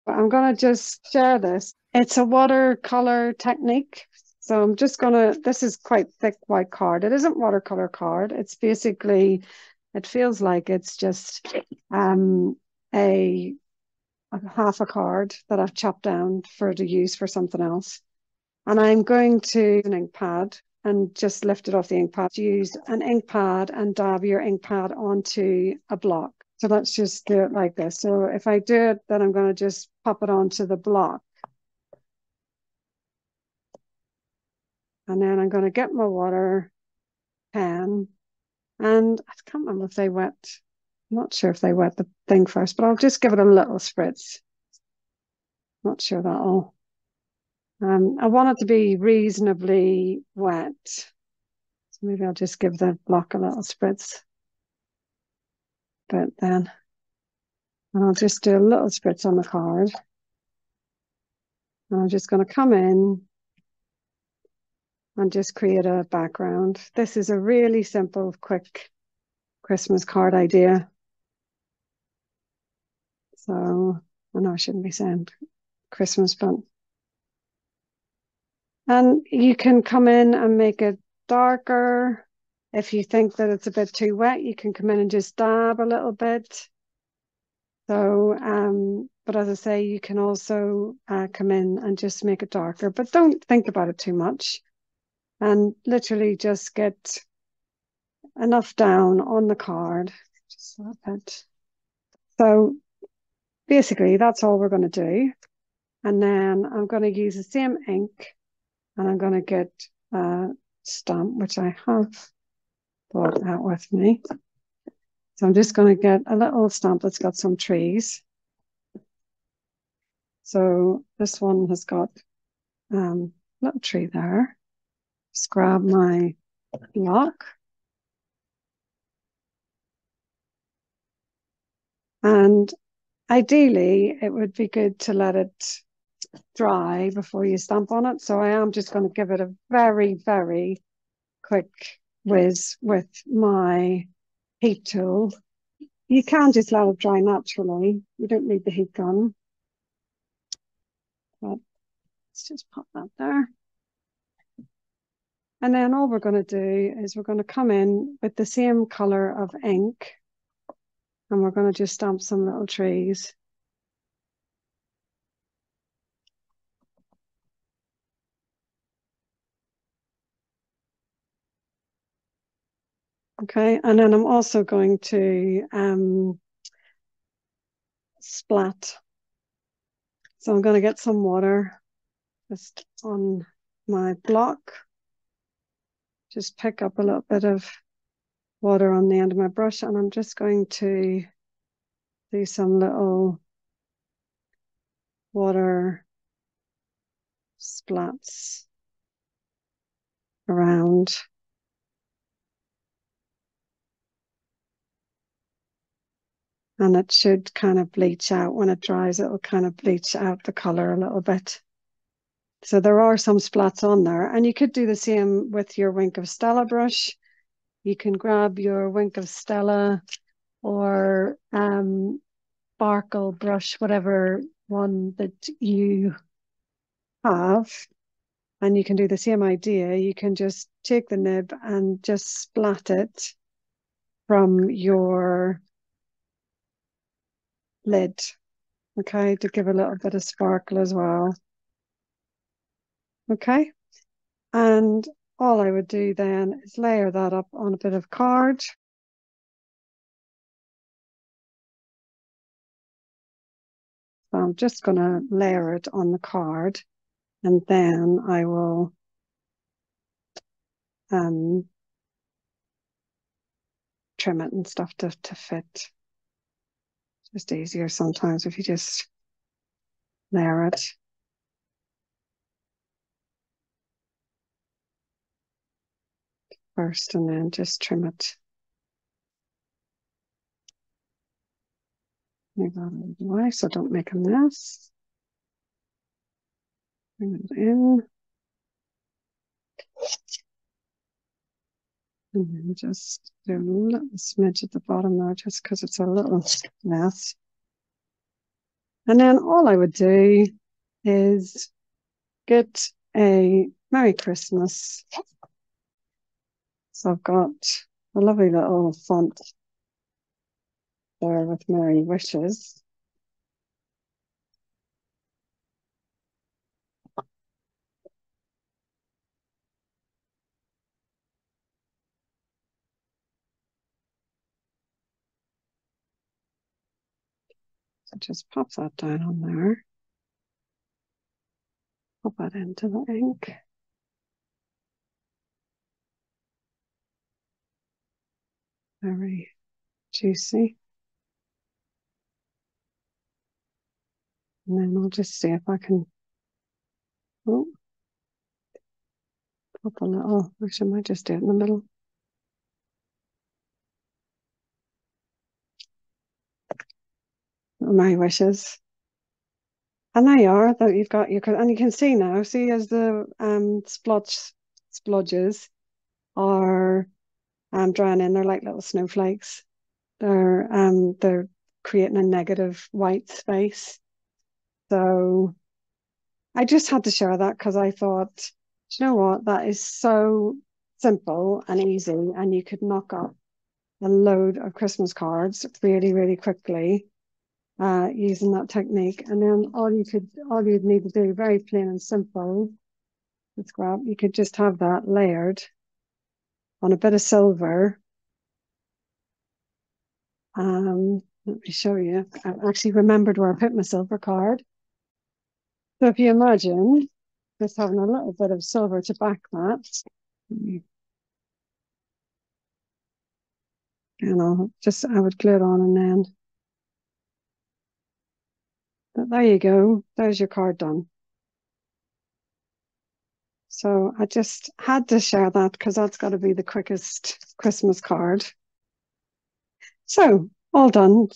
I'm going to just share this. It's a watercolor technique. So I'm just going to, this is quite thick white card. It isn't watercolor card. It's basically, it feels like it's just a half a card that I've chopped down to use for something else. And I'm going to an ink pad and just lift it off the ink pad. Use an ink pad and dab your ink pad onto a block. So let's just do it like this. So if I do it, then I'm going to just pop it onto the block. And then I'm going to get my water pen. And I can't remember if they wet. I'm not sure if they wet the thing first, but I'll just give it a little spritz. Not sure that'll. I want it to be reasonably wet. So maybe I'll just give the block a little spritz. But then I'll just do a little spritz on the card. And I'm just going to come in and just create a background. This is a really simple, quick Christmas card idea. So I know I shouldn't be saying Christmas, but and you can come in and make it darker. If you think that it's a bit too wet, you can come in and just dab a little bit. So, but as I say, you can also come in and just make it darker, but don't think about it too much. And literally just get enough down on the card. Just a bit. So basically, that's all we're going to do. And then I'm going to use the same ink and I'm going to get a stamp, which I have brought out with me. So I'm just going to get a little stamp that's got some trees. So this one has got a little tree there. Just grab my block. And ideally, it would be good to let it dry before you stamp on it. So I am just going to give it a very, very quick whiz with my heat tool. You can just let it dry naturally. You don't need the heat gun. But let's just pop that there. And then all we're going to do is we're going to come in with the same color of ink and we're going to just stamp some little trees. Okay, and then I'm also going to splat. So I'm going to get some water just on my block. Just pick up a little bit of water on the end of my brush and I'm just going to do some little water splats around. And it should kind of bleach out. When it dries, it'll kind of bleach out the color a little bit. So there are some splats on there. And you could do the same with your Wink of Stella brush. You can grab your Wink of Stella or Sparkle brush, whatever one that you have. And you can do the same idea. You can just take the nib and just splat it from your lid, okay, to give a little bit of sparkle as well. Okay, and all I would do then is layer that up on a bit of card. So I'm just going to layer it on the card and then I will trim it and stuff to fit. Just easier sometimes if you just layer it. First and then just trim it. Move that out of the way so don't make a mess. Bring it in. And then just do a little smidge at the bottom there just because it's a little mess. And then all I would do is get a Merry Christmas. So I've got a lovely little font there with Merry Wishes. So just pop that down on there. Pop that into the ink. Very juicy. And then I'll just see if I can pop a little, actually I might just do it in the middle. Merry Wishes. And there you are, that you've got your, and you can see now, see as the splodges are drying in, they're like little snowflakes. They're creating a negative white space. So I just had to share that because I thought, you know what, that is so simple and easy, and you could knock up a load of Christmas cards really, really quickly using that technique. And then all you'd need to do, very plain and simple, let's grab, you could just have that layered on a bit of silver. Let me show you. I actually remembered where I put my silver card. So if you imagine just having a little bit of silver to back that, and I would glue it on, and then there you go. There's your card done. So I just had to share that because that's got to be the quickest Christmas card. So all done.